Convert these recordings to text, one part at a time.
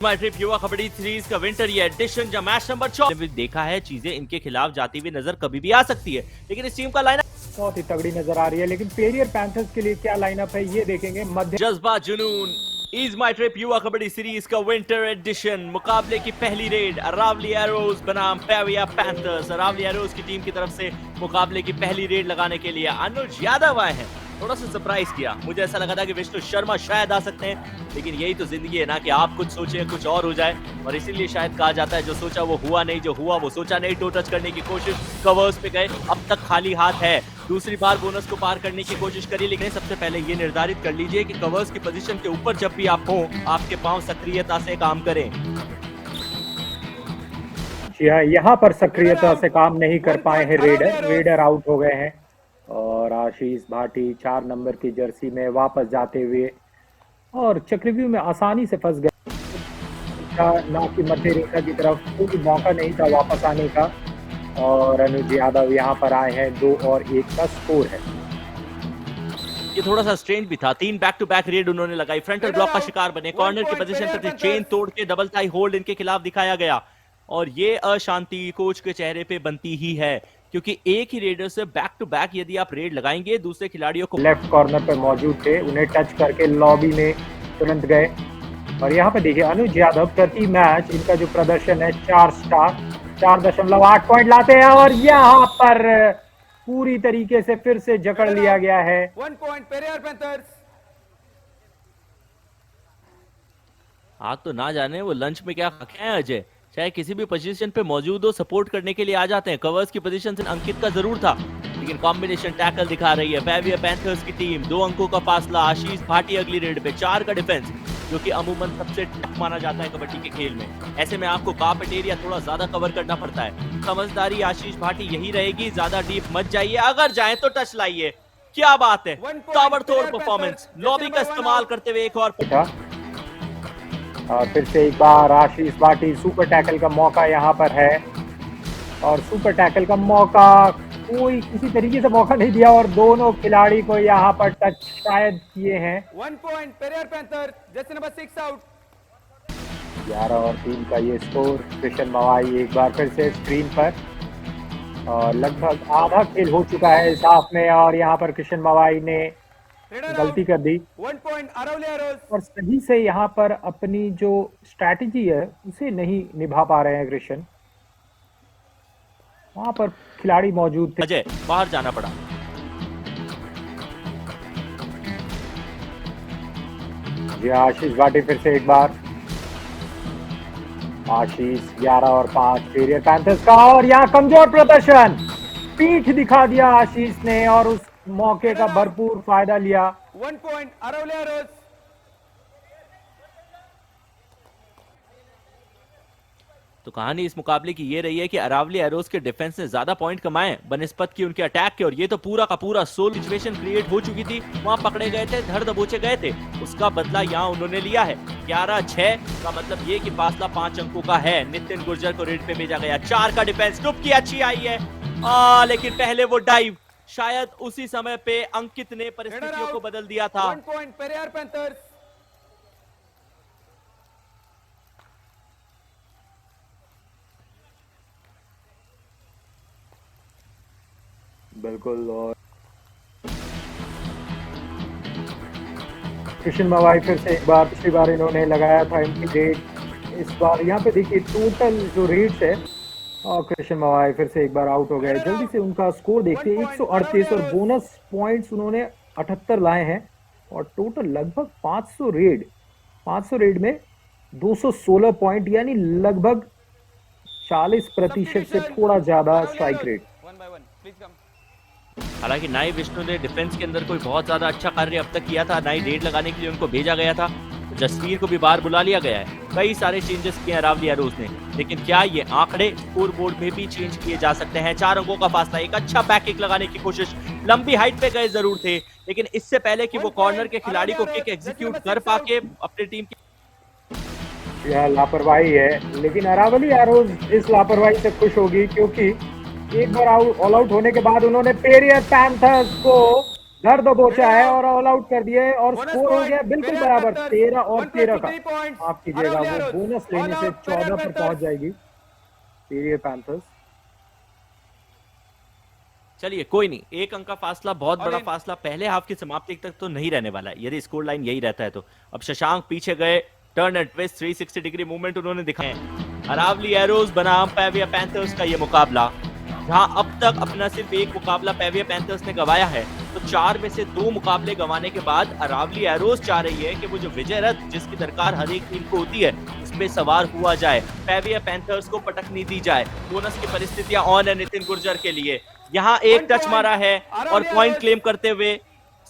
My trip युवा kabaddi series का winter ये एडिशन जब मैच नंबर 4 देखा है, चीजें इनके खिलाफ जाती हुई नजर कभी भी आ सकती है, लेकिन इस टीम का लाइनअप बहुत ही तगड़ी नजर आ रही है। लेकिन पेरियर पैंथर्स के लिए क्या लाइनअप है ये देखेंगे। मध्य जज्बा जुनून इज माय ट्रिप युवा कबड्डी सीरीज का विंटर एडिशन मुकाबले की पहली रेड अरावली एरोज बनाम पेरियर पैंथर्स। अरावली एरोज की टीम की तरफ से मुकाबले की पहली रेड लगाने के लिए अनुज यादव आए हैं। थोड़ा सा सरप्राइज किया, मुझे ऐसा लगा था कि विष्णु शर्मा शायद आ सकते हैं, लेकिन यही तो जिंदगी है ना कि आप कुछ सोचे कुछ और हो जाए, और इसीलिए शायद कहा जाता है जो सोचा वो हुआ नहीं, जो हुआ वो सोचा नहीं। टो टच करने की कोशिश, कवर्स पे गए, अब तक खाली हाथ है। दूसरी बार बोनस को पार करने की कोशिश करी, लेकिन सबसे पहले ये निर्धारित कर लीजिए कि कवर्स की पोजीशन के ऊपर जब भी आप हो, आपके पांव सक्रियता से काम करें। यहाँ पर सक्रियता से काम नहीं कर पाए हैं रेडर आउट हो गए हैं। और आशीष भाटी 4 नंबर की जर्सी में वापस जाते हुए और चक्रव्यूह में आसानी से फंस गए। ना कि मध्य रेखा की तरफ कोई मौका नहीं था वापस आने का। और अनुज यादव यहाँ पर आए हैं, 2 और 1 का स्कोर है। ये थोड़ा सा स्ट्रेंज भी था, 3 बैक टू बैक रेड उन्होंने लगाई, फ्रंटल ब्लॉक का शिकार बने, कॉर्नर की पोजीशन पर चेन तोड़ के डबल टाई होल्ड इनके खिलाफ दिखाया गया, और ये अशांति कोच के चेहरे पे बनती ही है, क्योंकि एक ही रेडर से बैक टू बैक यदि आप रेड लगाएंगे दूसरे खिलाड़ियों को। लेफ्ट कॉर्नर पर मौजूद थे, उन्हें टच करके लॉबी में तुरंत गए। और यहाँ पे देखिए अनुज यादव प्रति मैच इनका जो प्रदर्शन है 4 स्टार, 4.8 पॉइंट लाते हैं। और यहाँ पर पूरी तरीके से फिर से जकड़ लिया गया है। 1 पॉइंट पेरियर पैंथर्स। आप तो ना जाने वो लंच में क्या खाते हैं अजय, चाहे किसी भी पोजीशन पे मौजूद हो सपोर्ट करने के लिए आ जाते हैं। कवर्स की पोजीशन से अंकित का जरूर था, लेकिन कॉम्बिनेशन टैकल दिखा रही है पेरियर पैंथर्स की टीम। 2 अंकों का फासला, आशीष भाटी अगली रेड पे, 4 का डिफेंस, जो कि अमूमन सबसे टफ माना जाता है कबड्डी के खेल में। ऐसे में आपको कार्पेट एरिया थोड़ा ज्यादा कवर करना पड़ता है। समझदारी आशीष भाटी यही रहेगी, ज्यादा डीप मत जाइए, अगर जाए तो टच लाइए। क्या बात है, ताबड़तोड़ परफॉर्मेंस, लॉबी का इस्तेमाल करते हुए एक और फिर से एक बार आशीष भाटी, सुपर टैकल का मौका यहाँ पर है। और सुपर टैकल का मौका कोई किसी तरीके से मौका नहीं दिया, और दोनों खिलाड़ी को यहाँ पर टच शायद किए हैं। 1 point Periyar panther, Jersey number 6 out. 11 और 3 का ये स्कोर। कृष्ण मवाई एक बार फिर से स्क्रीन पर, और लगभग आधा खेल हो चुका है इस हाफ में, और यहाँ पर कृष्ण मवाई ने गलती कर दी। 1 पॉइंट अरावली एरोज। और सही से यहाँ पर अपनी जो स्ट्रैटेजी है उसे नहीं निभा पा रहे हैं कृष्ण। वहां पर खिलाड़ी मौजूद थे। अजय बाहर जाना पड़ा। जी आशीष भाटी फिर से एक बार। आशीष 11 और 5 पेरियर पैंथर्स का, और यहाँ कमजोर प्रदर्शन, पीठ दिखा दिया आशीष ने, और उस मौके का भरपूर फायदा लिया। 1 पॉइंट अरावली एरोज। तो कहानी इस मुकाबले की ये रही है कि अरावली एरोज के डिफेंस ने ज्यादा पॉइंट कमाए बनस्पत की उनके अटैक के, और ये तो पूरा का पूरा सोल सिचुएशन क्रिएट हो चुकी थी। वहां पकड़े गए थे, धर दबोचे गए थे, उसका बदला यहां उन्होंने लिया है। 11-6 का मतलब ये कि फासला 5 अंकों का है। नितिन गुर्जर को रेड पे भेजा गया। 4 का डिफेंस, डुबकी अच्छी आई है, लेकिन पहले वो डाइव, शायद उसी समय पे अंकित ने परिस्थितियों को बदल दिया था। 1 पॉइंट पेरियर पैंथर्स। बिल्कुल। और कृष्ण मवाई फिर से एक बार, पिछली बार इन्होंने लगाया था इनकी रेड, इस बार यहाँ पे देखिए टोटल जो रेड्स है, और कृष्ण मवाई फिर से एक बार आउट हो गए। जल्दी से उनका स्कोर देखते हैं, 138 और बोनस पॉइंट्स उन्होंने 78 लाए हैं, और टोटल लगभग 500 रेड में 216 पॉइंट, यानी लगभग 40% से थोड़ा ज्यादा strike rate. 1 by 1 please come. हालांकि नाई विष्णु ने डिफेंस के अंदर कोई बहुत ज्यादा अच्छा कार्य अब तक किया था, नाई रेड लगाने के लिए उनको भेजा गया था। जसवीर को भी बाहर बुला लिया गया है। कई सारे चेंजेस किए अरावली एरोज ने, लेकिन क्या ये आंकड़े स्कोर बोर्ड में भी चेंज किए जा सकते हैं? 4 अंकों का फासला, एक अच्छा बैक किक लगाने की कोशिश, लंबी हाइट पे गए जरूर थे, लेकिन इससे पहले कि वो कॉर्नर के खिलाड़ी को किक एग्जीक्यूट कर पाके अपनी टीम की यह लापरवाही है, लेकिन अरावली एरोज इस लापरवाही से खुश होगी, क्योंकि एक बार ऑल आउट होने के बाद उन्होंने पेरियर पैंथर्स को दर्द दबोचा है और ऑल आउट कर दिए और Bonus स्कोर हो point, गया बिल्कुल Pereira बराबर, Panthers, 13 और 13 का। 123 points, माफ कीजिएगा, Aravali वो Arrows, बोनस all लेने से out, Pereira 14 पर पहुंच Panthers. जाएगी पेरियर पैंथर्स। चलिए कोई नहीं, एक अंक का फासला बहुत और बड़ा इन- फासला पहले हाफ की समाप्ति तक तो नहीं रहने वाला है यदि स्कोर लाइन यही रहता है तो। अब शशांक पीछे गए, turn and twist 360 degree movement उन्होंने दिखाए। अरावली एरोज बनाम पेविया पैंथर्स का ये मुकाबला, जहां अब तक अपना सिर्फ एक मुकाबला पेविया पैंथर्स ने गंवाया है, तो 4 में से 2 मुकाबले गंवाने के बाद अरावली एरोज चाह रही है कि वो जो विजय रथ जिसकी दरकार हर एक टीम को होती है उसमें सवार हुआ जाए, पेविया पैंथर्स को पटकनी दी जाए। बोनस की परिस्थितियां ऑन है नितिन गुर्जर के लिए। यहाँ एक टच मारा है और पॉइंट क्लेम करते हुए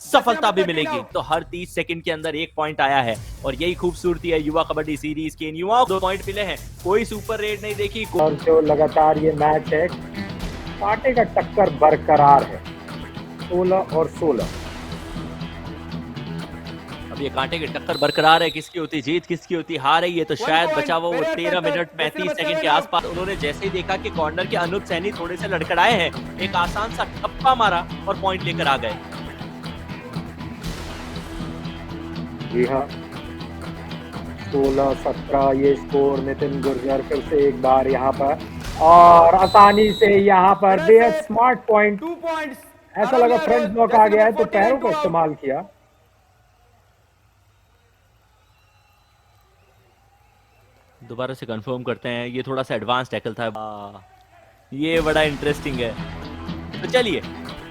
सफलता भी मिलेगी, तो हर 30 सेकंड के अंदर एक पॉइंट आया है और यही खूबसूरती है युवा कबड्डी सीरीज के। इन युवाओं को 2 पॉइंट मिले हैं, कोई सुपर रेड नहीं देखी। और जो लगातार ये मैच है, कांटे का टक्कर बरकरार है, 16 और 16। अब ये कांटे की टक्कर बरकरार है, किसकी होती जीत किसकी होती हार है ये तो शायद बचा हुआ वो 13 मिनट 35 सेकंड के आसपास। उन्होंने जैसे ही देखा कि कॉर्नर के अनूप सैनी थोड़े से लड़खड़ाए हैं, एक आसान सा ठप्पा मारा और पॉइंट लेकर आ गए। जी हाँ, 16-17 ये स्कोर। नितिन गुर्जर फिर से एक बार यहाँ पर और आसानी से यहाँ पर बेहद स्मार्ट पॉइंट। 2 points. ऐसा लगा फ्रंट ब्लॉक आ गया है तो पैरों का इस्तेमाल किया। दोबारा से कंफर्म करते हैं, ये थोड़ा सा एडवांस टैकल था, ये बड़ा इंटरेस्टिंग है। तो चलिए,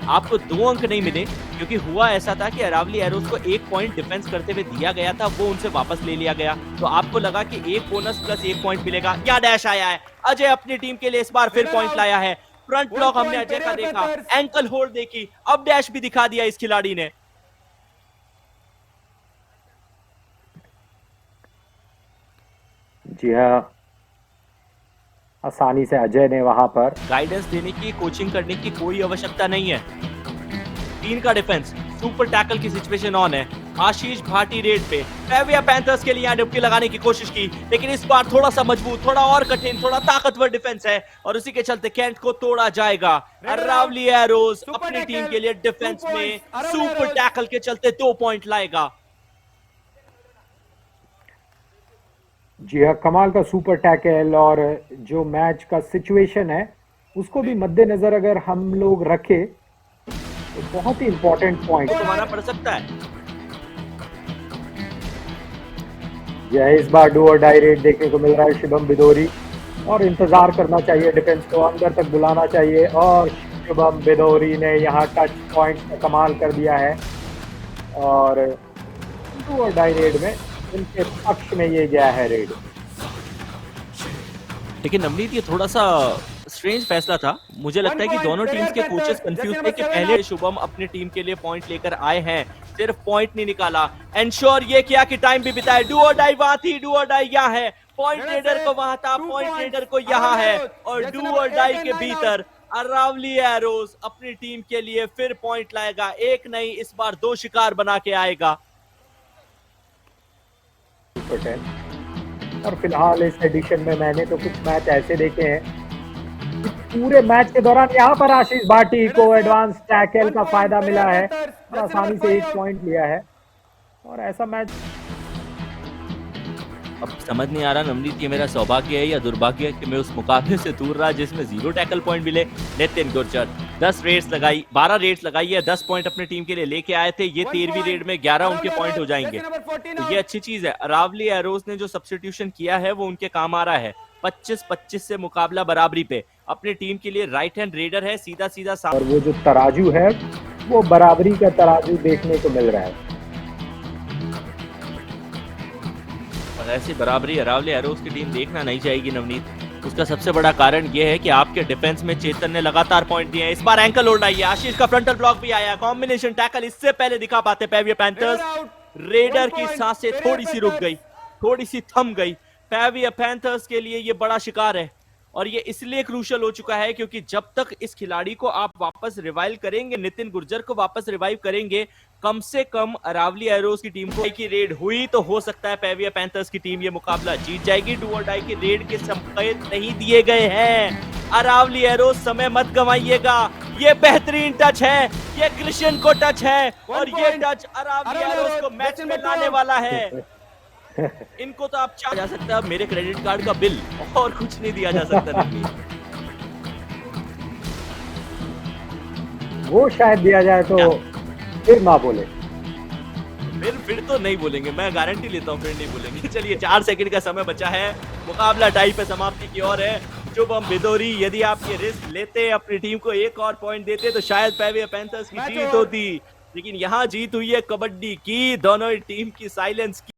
आपको 2 अंक नहीं मिले क्योंकि हुआ ऐसा था कि अरावली एरोज को 1 पॉइंट डिफेंस करते हुए दिया गया था, वो उनसे वापस ले लिया गया। तो आपको लगा कि 1 बोनस प्लस 1 पॉइंट मिलेगा। क्या डैश आया है, अजय अपनी टीम के लिए इस बार फिर पॉइंट लाया है। फ्रंट ब्लॉक हमने अजय का देखा, एंकल होल्ड देखी, अब डैश भी दिखा दिया इस खिलाड़ी ने। जी हाँ, आसानी से अजय ने वहां पर गाइडेंस देने की, कोचिंग करने की कोई आवश्यकता नहीं है। 3 का डिफेंस, सुपर टैकल की सिचुएशन ऑन है। आशीष भाटी रेड पे पेविया पैंथर्स के लिए यहाँ डुबकी लगाने की कोशिश की, लेकिन इस बार थोड़ा सा मजबूत, थोड़ा और कठिन, थोड़ा ताकतवर डिफेंस है और उसी के चलते कैंट को तोड़ा जाएगा। अरावली एरोज अपनी टीम के लिए डिफेंस में सुपर टैकल के चलते 2 पॉइंट लाएगा। जी हाँ, कमाल का सुपर टैकल। और जो मैच का सिचुएशन है उसको भी मद्देनजर अगर हम लोग रखें तो बहुत ही इंपॉर्टेंट पॉइंट घुमाना पड़ सकता है। यह इस बार डू और डाई रेड देखने को मिल रहा है शुभम बिदोरी, और इंतजार करना चाहिए, डिफेंस को अंदर तक बुलाना चाहिए। और शुभम बिदोरी ने यहाँ टच पॉइंट का कमाल कर दिया है और डू और डाई रेड में उनके पक्ष में ये गया है रेड। लेकिन नवनीत ये थोड़ा सा स्ट्रेंज फैसला था। मुझे लगता है कि दोनों टीम्स के कोचेस कंफ्यूज थे कि पहले शुभम अपनी टीम के लिए पॉइंट लेकर आए हैं, सिर्फ पॉइंट नहीं निकाला, एंश्योर ये किया कि टाइम भी बिताए। डू और डाई वहां थी, डू और डाई यहाँ है, पॉइंट रेडर को वहां था, पॉइंट रेडर को यहाँ है और डू और डाई के भीतर अरावली एरोज अपनी टीम के लिए फिर पॉइंट लाएगा। एक नहीं, इस बार 2 शिकार बना के आएगा। और फिलहाल इस एडिशन में मैंने तो कुछ मैच ऐसे देखे हैं पूरे मैच के दौरान यहाँ पर आशीष भाटी को एडवांस टैकल का फायदा मिला है और आसानी से 1 पॉइंट लिया है। और ऐसा मैच अब समझ नहीं आ रहा नवनीत, ये मेरा सौभाग्य है या दुर्भाग्य है कि मैं उस मुकाबले से दूर रहा जिसमें 0 टैकल पॉइंट मिले। नितिन गुर्जर 10 रेड्स लगाई, 12 रेड्स लगाई है, 10 पॉइंट अपनी टीम के लिए लेके आए थे। ये 13वीं रेड में 11 उनके पॉइंट हो जाएंगे, तो ये अच्छी चीज है। अरावली एरोज ने जो सब्स्टिट्यूशन किया है वो उनके काम आ रहा है। 25-25 से मुकाबला बराबरी पे, अपनी टीम के लिए राइट हैंड रेडर है, सीधा सीधा और वो जो तराजू है वो बराबरी का तराजू देखने को मिल रहा है। और ऐसी बराबरी अरावली एरोज की टीम देखना नहीं चाहेगी नवनीत। उसका सबसे बड़ा कारण यह है कि आपके डिफेंस में चेतन ने लगातार पॉइंट दिए हैं। इस बार एंकल होल्ड आई है, आशीष का फ्रंटल ब्लॉक भी आया, कॉम्बिनेशन टैकल इससे पहले दिखा पाते पेविया पैंथर्स। रेडर की सांसें थोड़ी सी रुक गई, थोड़ी सी थम गई। पेविया पैंथर्स के लिए ये बड़ा शिकार है और ये इसलिए क्रूशियल हो चुका है क्योंकि जब तक इस खिलाड़ी को आप वापस रिवाइव करेंगे, नितिन गुर्जर को वापस रिवाइव करेंगे, कम से कम अरावली एरोज की टीम को की रेड हुई तो हो सकता है पेविया पैंथर्स की टीम ये मुकाबला जीत जाएगी। डू और डाई की रेड के संकेत नहीं दिए गए हैं। अरावली एरोज समय मत गंवाइएगा, ये बेहतरीन टच है, ये क्रिश्चियन को टच है और ये point. Touch Aravalli Aravalli arrows को एरोज, मैच Justin में Butler. लाने वाला है। इनको तो आप जा सकता है मेरे क्रेडिट कार्ड का बिल, और कुछ नहीं दिया जा सकता। नहीं वो शायद दिया जाए तो फिर ना बोले। फिर तो नहीं बोलेंगे, मैं गारंटी लेता हूँ फिर नहीं बोलेंगे। चलिए 4 सेकंड का समय बचा है, मुकाबला टाई पे समाप्ति की ओर है। शुभम बिदोरी, यदि आप ये रिस्क लेते, अपनी टीम को एक और पॉइंट देते तो शायद पेविया पैंथर्स की मैच जीत ओवर। होती, लेकिन यहाँ जीत हुई है कबड्डी की। दोनों ही टीम की साइलेंस की